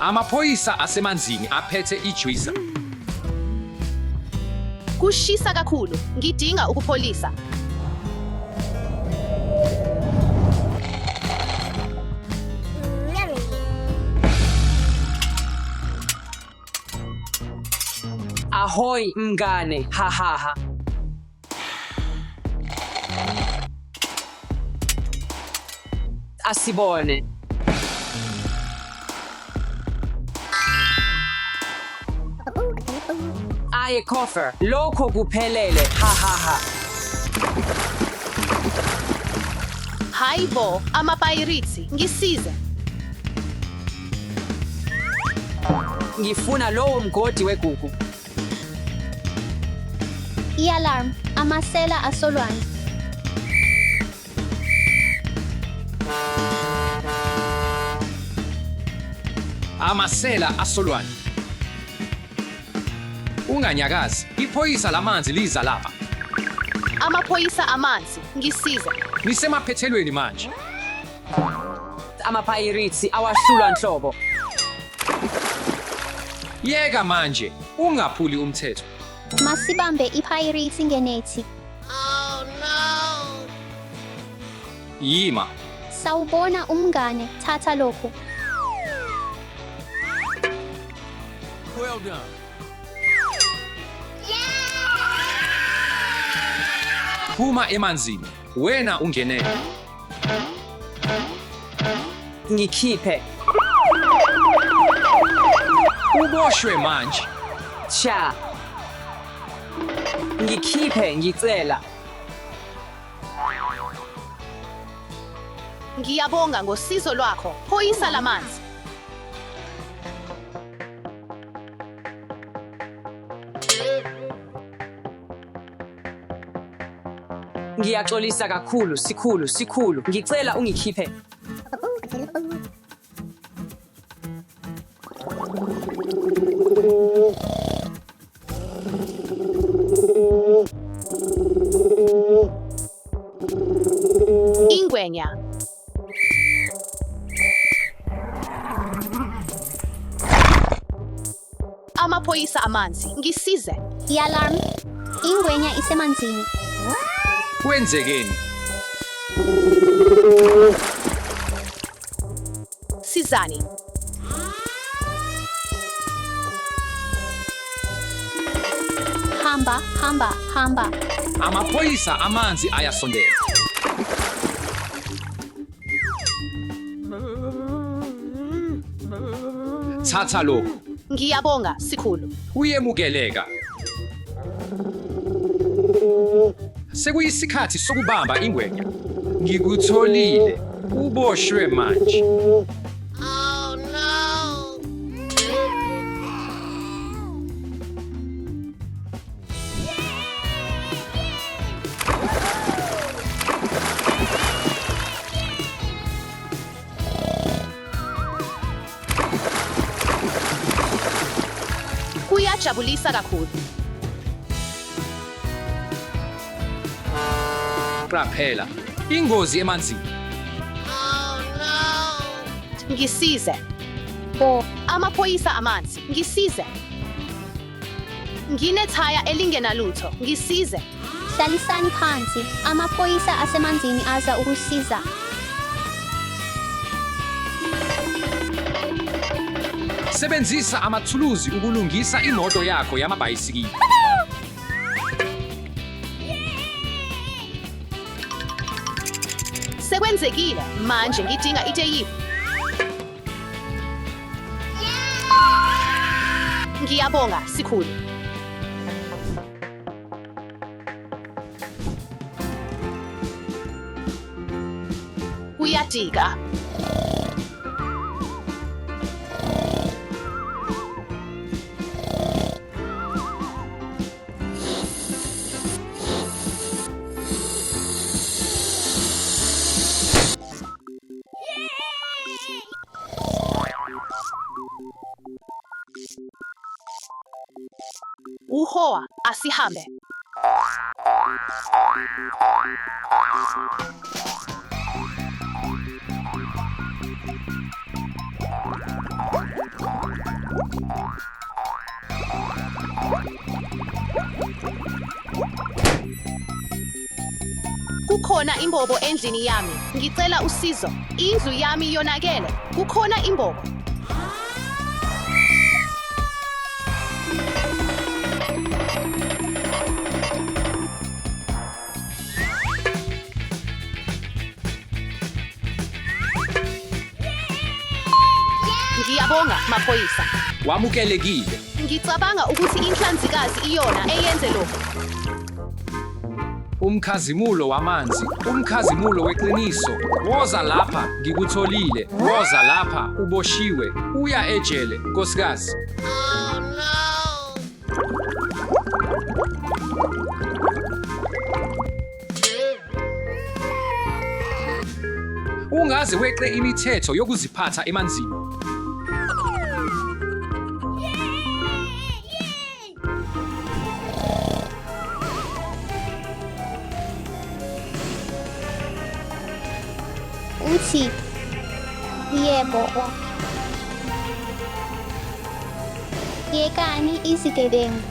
Amaphoyisa asemanzini aphethe ijuicer. Kushisa kakhulu. Ngidinga ukupholisa. Ahoy mngane, hahaha. Asibone. Aye koffer, lokho kuphelele, hahaha. Hayibo, amapirates, ngisize. Ngifuna lowo mgodi wegugu. I-alarm, amasela asolwandle. Amasela asolwandle. Unganyakazi, iphoyisa lamanzi liza lapha. Amaphoyisa amanzi, ngisize. Nisemaphethelweni manje. Amapirates awahlulwa nhlobo. Yeka manje, ungaphuli umthetho. Masibambe i-pirates ngenethi. Yima. Sawubona umngane, thatha lokhu. Well done. Phuma emanzini, wena ungenele. Ngikhiphe. Uboshwe manje. Cha. Ngikhiphe ngicela. Ngiyabonga ngosizo lwakho. Phoyisa lamanzi. Ngiyaxolisa kakhulu, sikhulu. Ngicela ungikhiphe. Ingwenya. Amaphoyisa amanzi, ngisize. I-alarm, ingwenya isemanzini. Kwenzekeni? Sizani. Hamba. Amaphoyisa amanzi ayasondela. Thatha lokhu. Ngiyabonga, sikhulu. Uyemukeleka. Sekuyisikhathi sokubamba ingwenya. Ngikutholile. Uboshwe manje. Kuyajabulisa kakhulu. Qaphela. Ingozi emanzini. Ngisize. Bo, Amaphoyisa amanzi, ngisize. Nginethaya elingenalutho, ngisize. hlalisani phansi. Amaphoyisa asemanzini aza ukusiza. Sebenzisa amathuluzi ukulungisa imoto yakho yamabhayisikili. Sekwenzekile, manje ngidinga iteyipu. Ngiyabonga, sikhulu. Kuyadika. Uhoa, asihambe. Kukhona imbobo endlini yami. Ngicela usizo. Indlu yami yonakele. Kukhona imbobo. Ngiyabonga maphoyisa. Wamukelekile. Ngicabanga ukuthi inhlanzikazi iyona eyenze lokho. Umkhazimulo wamanzi, umkhazimulo weqiniso. Woza lapha, ngikutholile. Woza lapha, uboshiwe. Uya ejele, nkosikazi. Ungaze weqe imithetho yokuziphatha emanzini. Uthi yebo. Yekani izigebengu.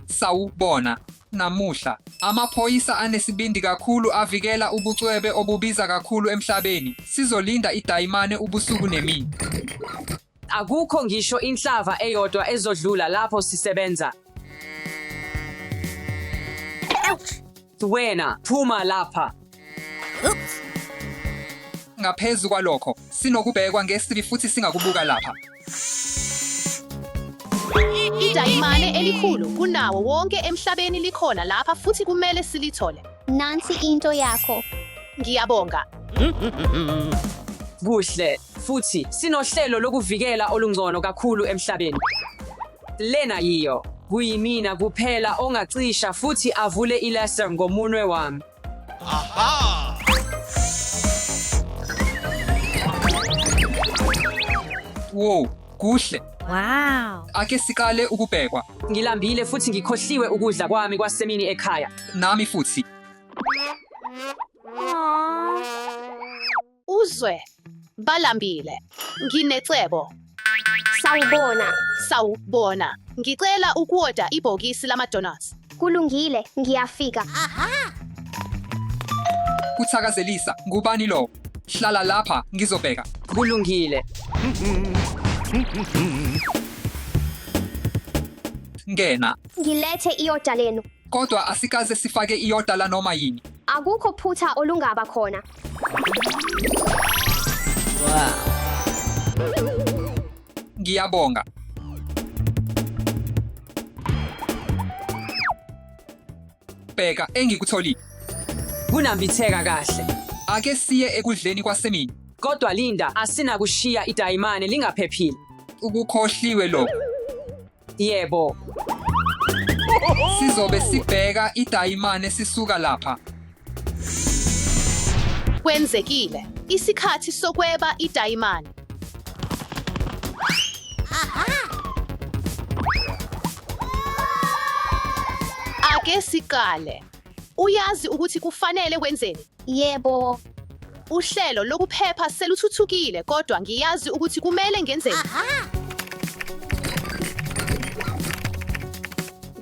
Sawubona, namuhla amaphoyisa anesibindi kakhulu avikela ubucwebe obubiza kakhulu emhlabeni. Sizolinda idayimane ubusuku nemini. Akukho ngisho inhlava eyodwa ezodlula lapho sisebenza. Wena, phuma lapha. Ngaphezu kwalokho, sinokubhekwa ngesiri futhi singakubuka lapha. Idayimane elikhulu kunawo wonke emhlabeni likhona lapha futhi kumele silithole. Nansi into yakho. Ngiyabonga. Kuhle, futhi sinohlelo lokuvikela olungcono kakhulu emhlabeni. Lena yiyo. Kuyimina kuphela ongacisha futhi avule ilaser ngomunwe wami. Wow, kuhle. Wow. Ake sikale ukubhekwa. Ngilambile futhi ngikhohliwe ukudla kwami kwasemini ekhaya. Nami futhi. Uzwe. Balambile. Nginecebo. Sawubona. Ngicela ukuoda ibhokisi lama-donuts. Kulungile, ngiyafika. Kuthakazelisa, ngubani lo? Hlala lapha, ngizobheka. Kulungile. Ngena. Ngilethe iyoda lenu. Kodwa asikaze sifake iyoda la noma yini. Akukho phutha olungaba khona. Ngiyabonga. Bheka engikutholile. Kunambitheka kahle. Ake siye ekudleni kwasemini. Kodwa Linda, asinakushiya idayimane lingaphephile. Ukukhohliwe lo. Yebo. Sizobe sibheka idayimane sisuka lapha. Kwenzekile. Isikhathi sokweba idayimane. Ake siqale. Uyazi ukuthi kufanele kwenzeni? Yebo. Uhlelo lokuphepha seluthuthukile kodwa ngiyazi ukuthi kumele ngenzeni.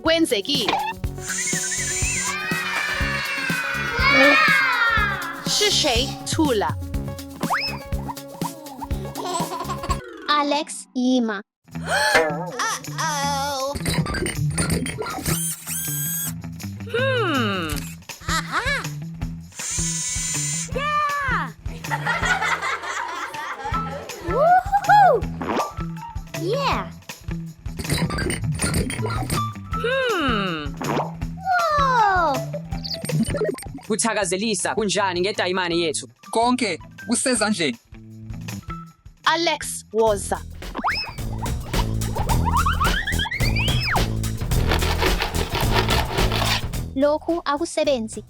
Kwenzekile. Shishay thula. Alex yima. Woohoo! Yeah. Whoa! Kuthakazelisa kunjani ngedayimane yethu? Konke kusezandleni. Alex woza. Lokhu akusebenzi.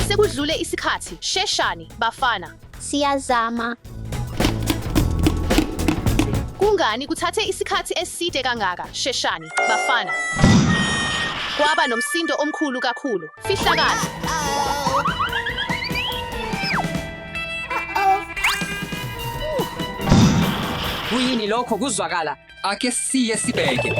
Sekudlule isikhathi. Sheshani bafana. Siyazama. Kungani kuthathe isikhathi eside kangaka? Sheshani bafana. Kwaba nomsindo omkhulu kakhulu. Fihla kahle. Kuyini lokho kuzwakala? Ake siye sibheke.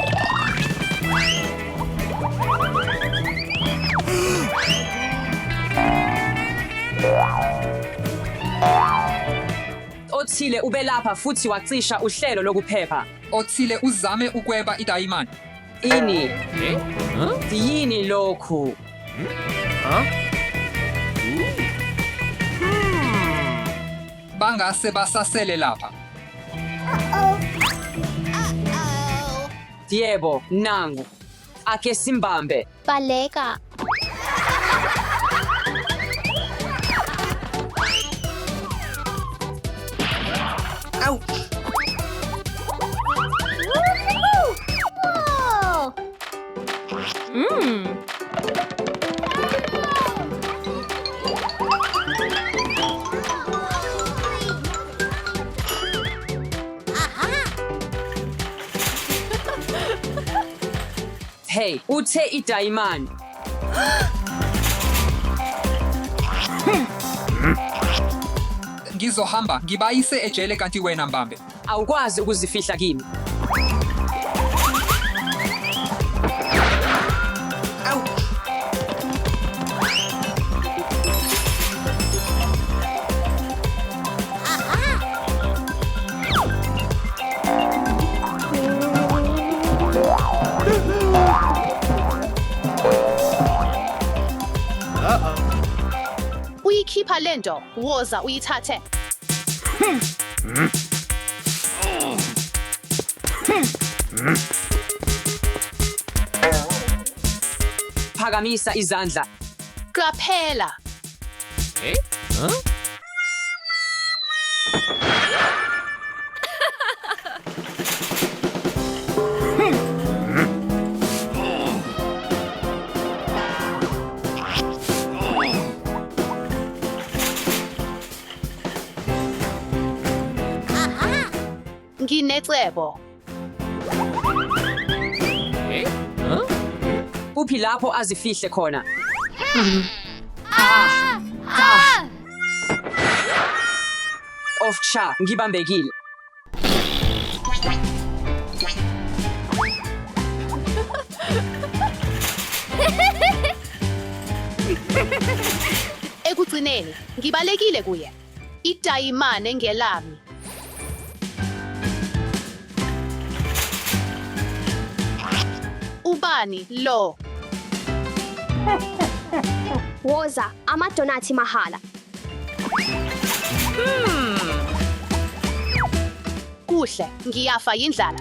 Othile ubelapha futhi wacisha uhlelo lokuphepha. Othile uzame ukweba idayimani. Ini? Yini lokhu? Bangase basasele lapha. Yebo, nangu. Ake simbambe. Baleka. Whoa! Hey, uthe idayimani. Ngizohamba ngibayise ejele kanti wena mbambe. Awukwazi ukuzifihla kimi. Uyikhipha lento, woza uyithathe. Phakamisa izandla. Qaphela. Nginecebo. Uphi lapho azifihle khona? Of cha, ngibambekile. Ekugcineni, ngibalekile kuye. Idayimane ngelami. Ubani lo? Woza, amadonathi mahala. Kuhle, ngiyafa yindlala.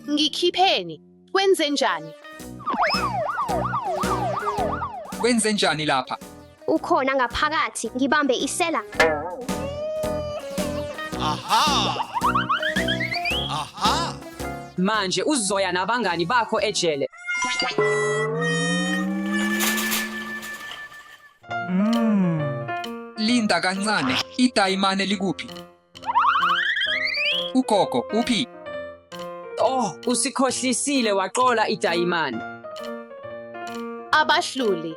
Ngikhipheni, kwenze njani? Wenze njani lapha? Ukhona ngaphakathi, ngibambe isela. Manje uzoya nabangani bakho ejele. Linda kancane, idayimane likuphi? Ugogo, uphi? Oh, usikhohlisile waqola idayimani. Abahluli.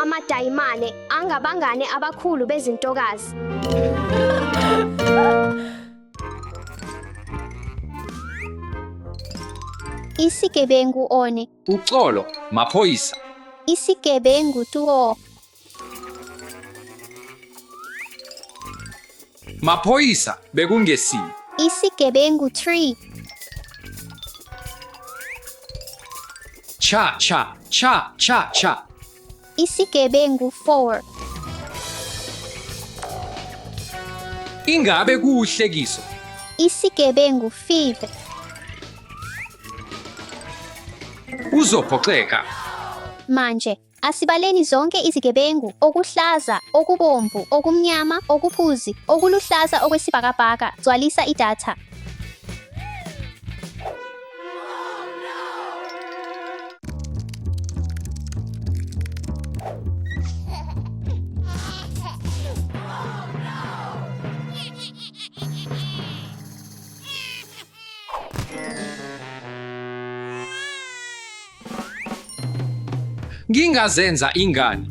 Amadayimane angabangane abakhulu bezintokazi. Isigebengu one. Uxolo, maphoyisa. Isigebengu 2. Maphoyisa, bekungesiyo. Isigebengu 3. Cha, cha, cha, cha, cha. Isigebengu 4. Ingabe kuhlekiso. Isigebengu 5. Uzophoxeka. Manje, asibaleni zonke izigebengu, okuhlaza, okubomvu, okumnyama, okuphuzi, okuluhlaza okwesibhakabhaka, gcwalisa idatha. Ngingazenza ingane.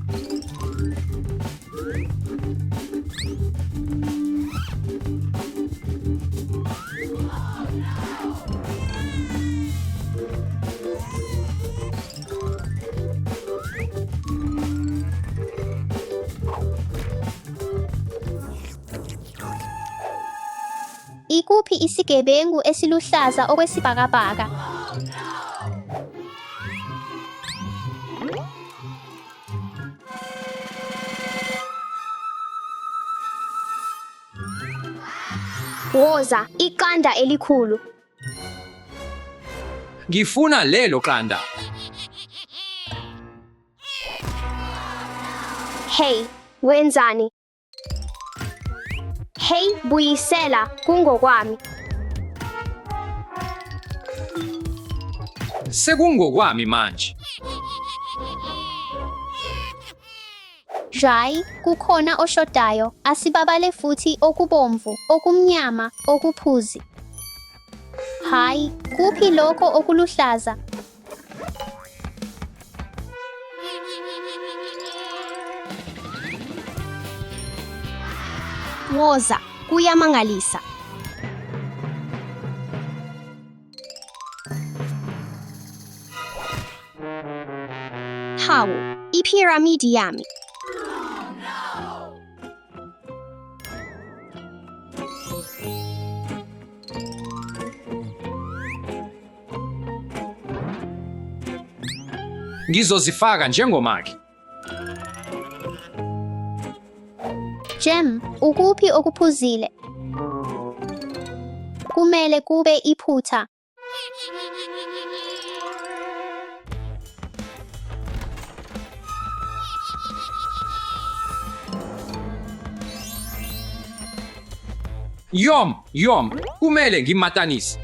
Ikuphi isigebengu esiluhlaza okwesibhakabhaka? Woza, iqanda elikhulu. Ngifuna lelo qanda. Hey, wenzani? Hey, buyisela kungokwami. Sekungokwami manje. Jai, kukhona oshodayo. Asibabale futhi okubomvu, okumnyama, okuphuzi. Hayi, kuphi lokho okuluhlaza? Woza, kuyamangalisa. Hawu, ipiramidi yami. Ngizozifaka njengomakhi. Jem, ukuphi okuphuzile? Kumele kube iphutha. Yom, kumele ngimatanise.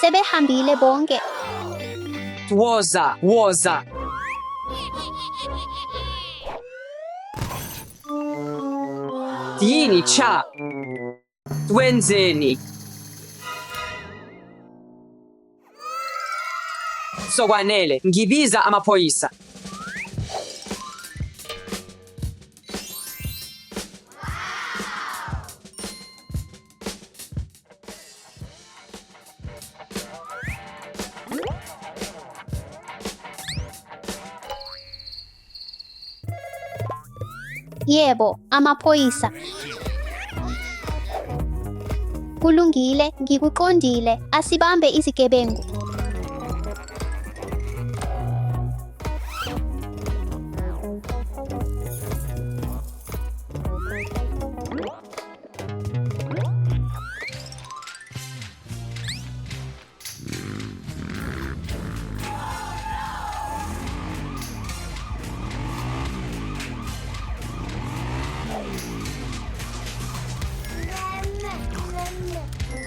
Sebehambile bonke. Woza. Yini cha? Wenzeni? Sokwanele, ngibiza amaphoyisa. Yebo, amaphoyisa. Kulungile, ngikuqondile. Asibambe izigebengu.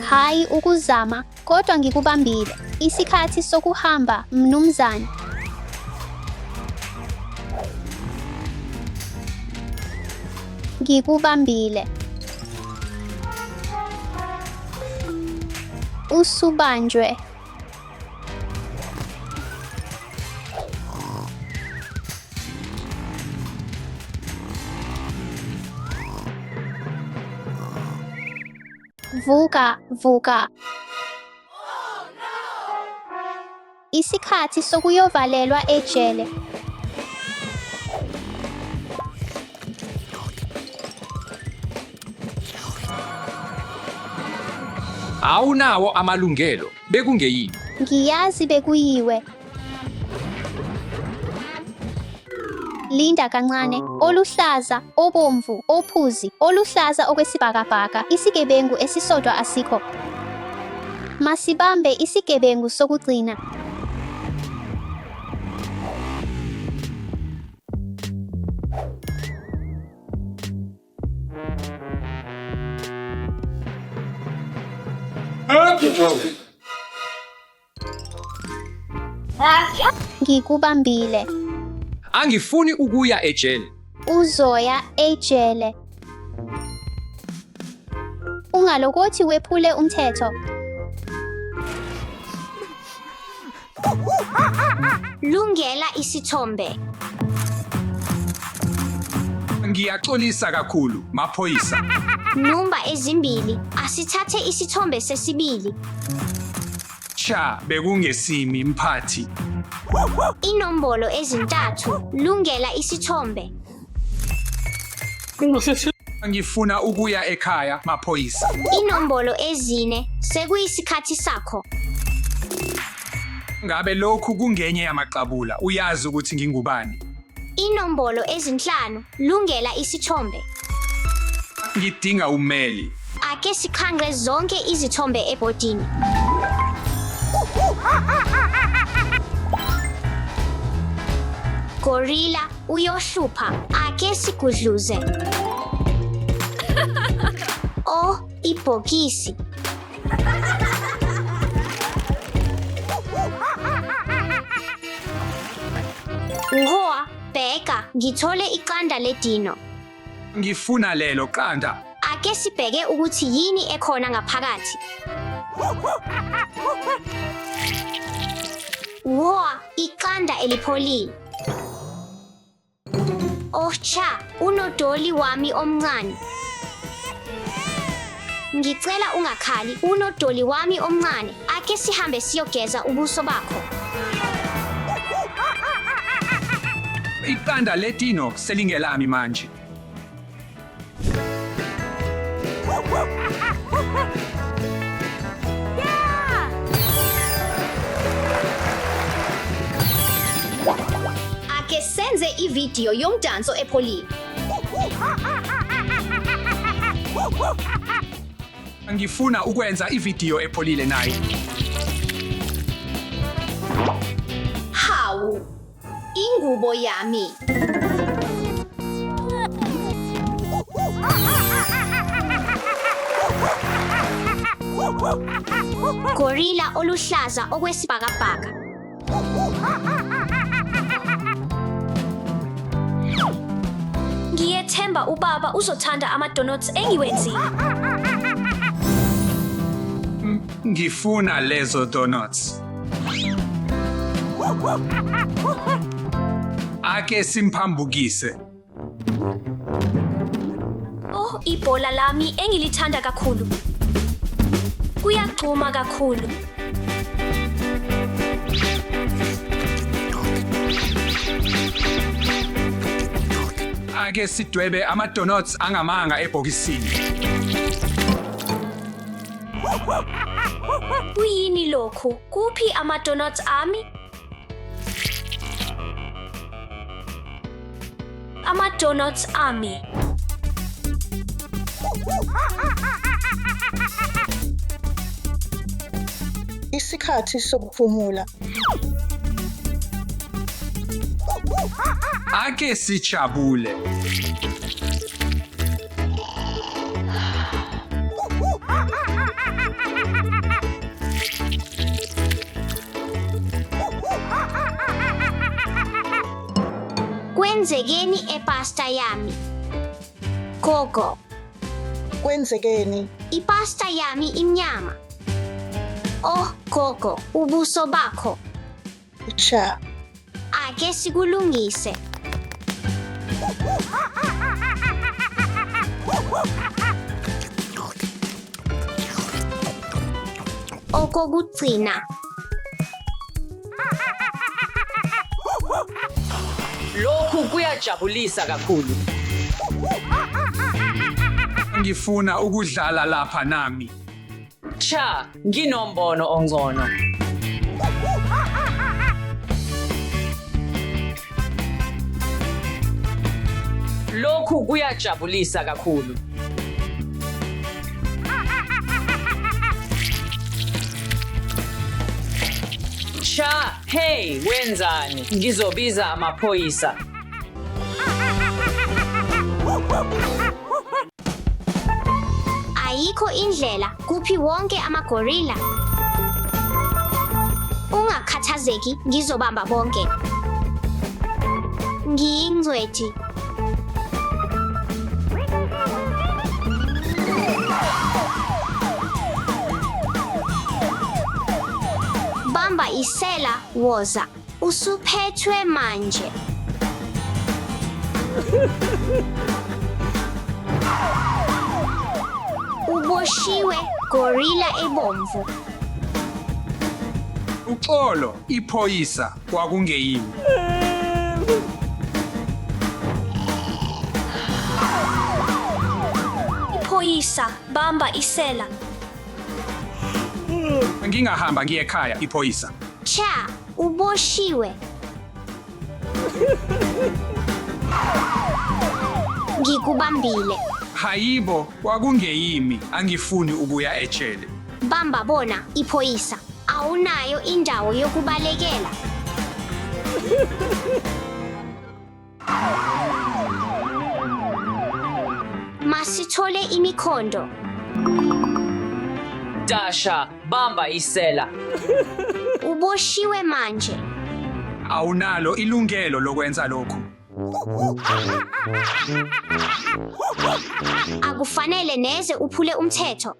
Hayi ukuzama, kodwa ngikubambile. Isikhathi sokuhamba, mnumzane. Ngikubambile. Usubanjwe. Vuka. Isikhathi sokuyovalelwa ejele. Awunawo amalungelo, bekungeyini. Ngiyazi bekuyiwe. Linda kancane, oluhlaza, obomvu, ophuzi, oluhlaza okwesibhakabhaka, isigebengu esisodwa asikho. Masibambe isigebengu sokugcina. Ngikubambile. Angifuni ukuya ejele. Uzoya ejele. Ungalokothi wephule umthetho. Lungela isithombe. Ngiyaxolisa kakhulu, maphoyisa. Numba ezimbili, asithathe isithombe sesibili. Cha, bekungesimi mphathi. Inombolo ezintathu, lungela isithombe. Ngifuna ukuya ekhaya, maphoyisa. Inombolo ezine, sekuyisikhathi sakho. Ngabe lokhu kungenye yamaqabula, uyazi ukuthi ngingubani. Inombolo ezinhlanu, lungela isithombe. Ngidinga ummeli. Ake sikhanqe zonke izithombe ebhodini. Gorilla uyohlupha, ake sigudluze. Oh, ibhokisi. Uhoa, bheka, ngithole iqanda ledino. Ngifuna lelo qanda. Ake sibheke ukuthi yini ekhona ngaphakathi. Uhoa, iqanda elipholile. Oh cha, unodoli wami omncane. Ngicela ungakhali, unodoli wami omncane. Ake sihambe siyogeza ubuso bakho. Iqanda ledino selingelami manje. Ake senze ividiyo yomdanso epholile. Ngifuna ukwenza ividiyo epholile naye. Hawu, ingubo yami. Gorilla oluhlaza okwesibhakabhaka. Ngiyethemba ubaba uzothanda ama-donuts engiwenzile. Ngifuna lezo donuts. Ake simphambukise. Oh, ibhola lami engilithanda kakhulu. Kuyagcuma kakhulu. Ake sidwebe ama-donuts angamanga ebhokisini. Kuyini lokhu? Kuphi ama-donuts ami? Ama-donuts ami. Isikhathi sokuphumula. Ake sijabule. Kwenzekeni epasta yami? Gogo, Kwenzekeni? ipasta yami imnyama. Oh, gogo, ubuso bakho. Cha. Ake sikulungise. Okokugcina. Lokhu kuyajabulisa kakhulu. Ngifuna ukudlala lapha nami. Cha, nginombono ongcono. Lokhu kuyajabulisa kakhulu. Cha, hey, wenzani? Ngizobiza amaphoyisa. Ayikho indlela kuphi wonke amagorilla. Ungakhathazeki, ngizobamba bonke. Ngiyingcwethi. Bamba isela, woza. Usuphethwe manje. Uboshiwe, gorilla ebomvu. Uxolo, iphoyisa kwakungeyimi. Iphoyisa, bamba isela. Ngingahamba ngiye ekhaya iphoyisa. Cha, uboshiwe. Ngikubambile. Hayibo, kwakungeyimi. Angifuni ukuya ejele. Bamba bona, iphoyisa. Awunayo indawo yokubalekela. Masithole imikhondo. Dasha, bamba isela. Uboshiwe manje. Awunalo ilungelo lokwenza lokhu. Akufanele neze uphule umthetho.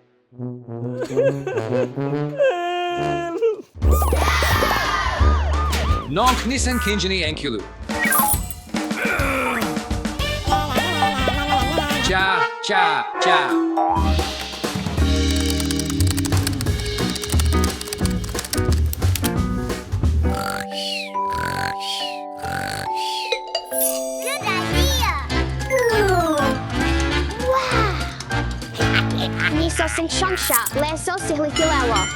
Nonk Nisan Kinjini Enkulu. Cha, cha, cha. Niso sing shangsha, leso sihlikilewa.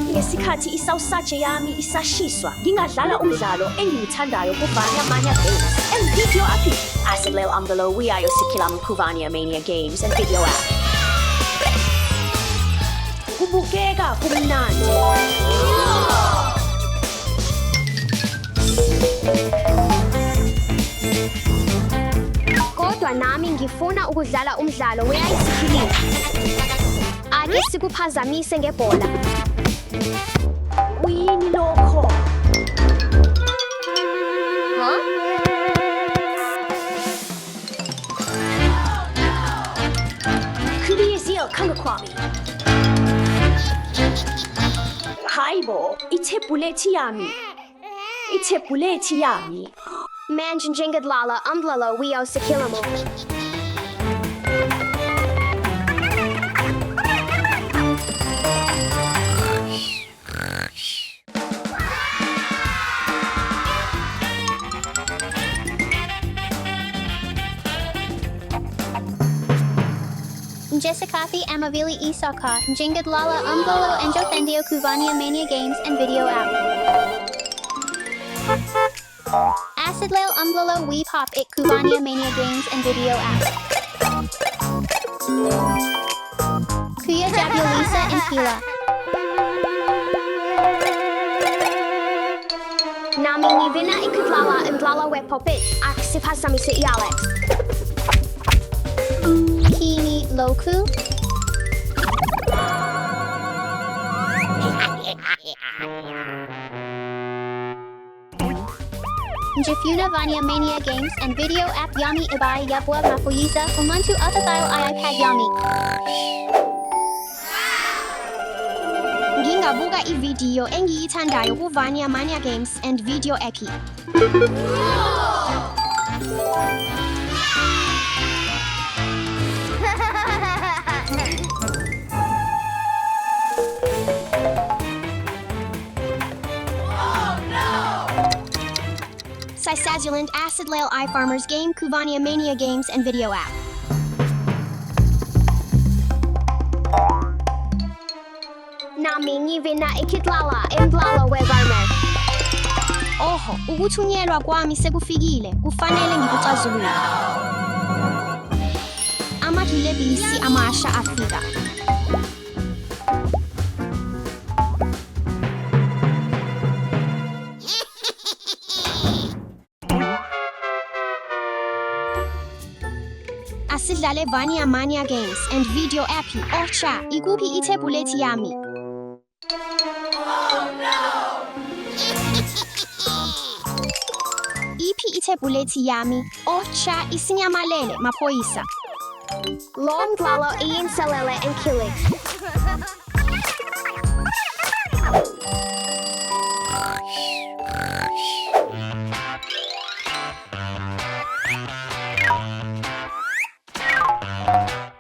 Ngesikhathi isawusaje yami isashiswa, ngingadlala umdlalo engiwuthandayo kuVania Mania Games and Video App. Asilel Umdalo Wiayo Sikilam kuVania Mania Games and Video App. Kubukeka kumnandi. Kodwa nami ngifuna ukudlala umdlalo weyayisikhilela. Ake sikuphazamise ngebhola. Uyini lokho? Huh? Kubiyizio kangakwami. Hayibo, ithebhulethi yami. Ithebhulethi yami. Manjingadlala umdlalo weyayisikhilela. Jessicathi Amavili Isaka, Jingadlala Umdolo Enjo Fendio Kuvania Mania Games and Video App. Acidlail Umdolo We Pop It Kuvania Mania Games and Video App. Kuya Jabulisa and Pila. Nami nivina ikudlala umdlalo we popit. Aksiphazamise ialex. Kini Loku. Jafuna Vania Mania Games and Video App Yami Ibai Yabwa Mafuyiza Umantu Atathayo iPad Yami. Ngingabuka ivideo engiyithandayo kuVania Mania Games and Video App. Isasazuland Acid Lail iFarmers Game Kuvania Mania Games and Video App. Nami ngivina ikitlala imblala wegarmer. Oho, ukuthunyelwa kwami sekufikile. Kufanele ngikuxazulule. Amagilebisi amasha afika. Asidlale Vania Mania Games and Video App. Ocha, ikuphi ithebhulethi yami? Iphi ithebhulethi yami? Ocha, isinyamalele maphoyisa. Long dlala iinselele and killing.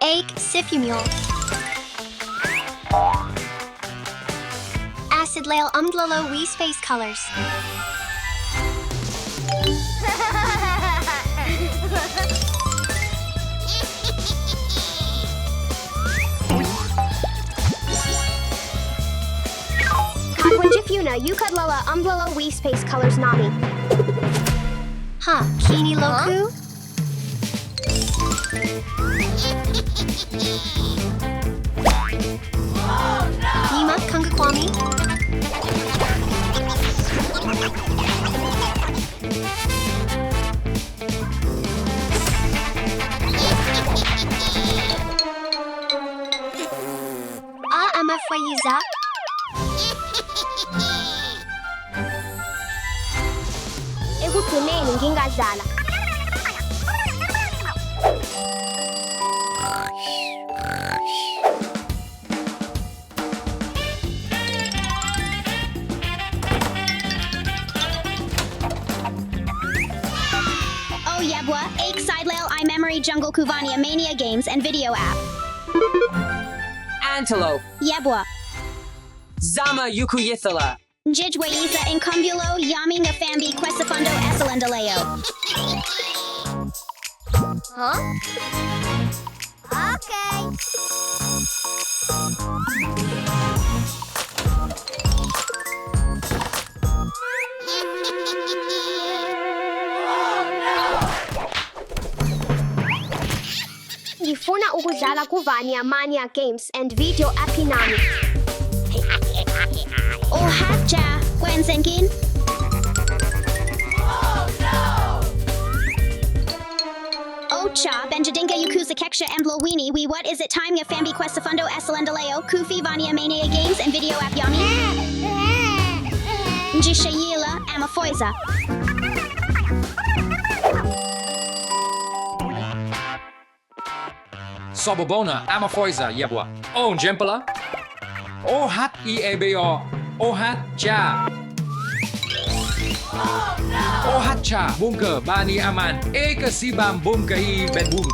Egg Sifumule. Acid Lail Umdlalo We Space Colors. Kadwanjifuna Ukadlala Umdlalo We Space Colors Nami. Huh, Kini Loku? Nima Kungakwami? Ama Fayiza? Ekugcineni ngingadlala. Oh Yebwa, Ake Sidelail iMemory Jungle Kuvania Mania Games and Video App. Antelope. Yebwa, Zama Yukuyithala. Njijwayiza Incumbulo Yami Ngafambi Quesafundo Esalandaleo. Huh? Okay. Ngifuna ukudlala Kuvania Mania Games and Video App nami. Oh Hatja, Gwenzengin. Ocha, Benjadinga Yukuza Keksha Emblowini, we what is it time Yafambi Quesafundo Esalandaleo, Kufi Vania Mania Games and Video App Yami? Njishayila, Amafoiza. Sobobona, Amafoiza, Yebwa. Oh, Jempala. Oh, hat EABO. Oh, hat cha. Oh, hat cha. Bunker, Bani Aman. Eka Sibam Bunker I Bedbum.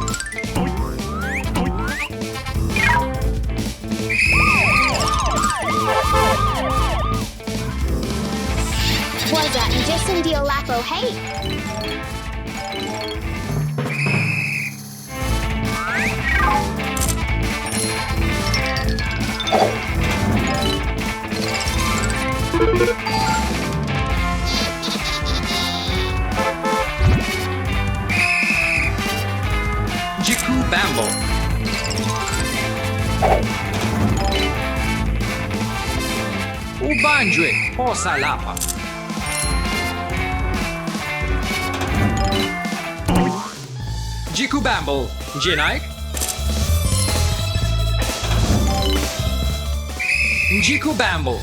Waza Jason Diolapo, hey! Jiku Bambo. Ubanjwe, Osa Lapa. Jiku Bamble, Jinaik. Jiku Bamble.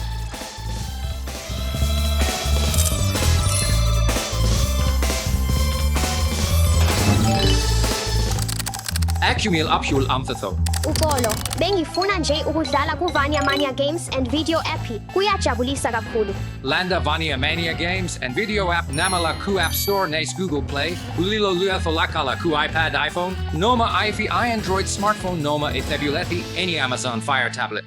Accumul Upul Amthatho. Ukolo, bengifuna nje ukudlala Kuvania Mania Games and Video App. Kuyajabulisa kakhulu. Landa Vania Mania Games and Video App Namala Ku App Store Nace Google Play, Ulilo Luatholakala Ku iPad iPhone, Noma iPhone Android smartphone Noma Ethebuleti, any Amazon Fire tablet.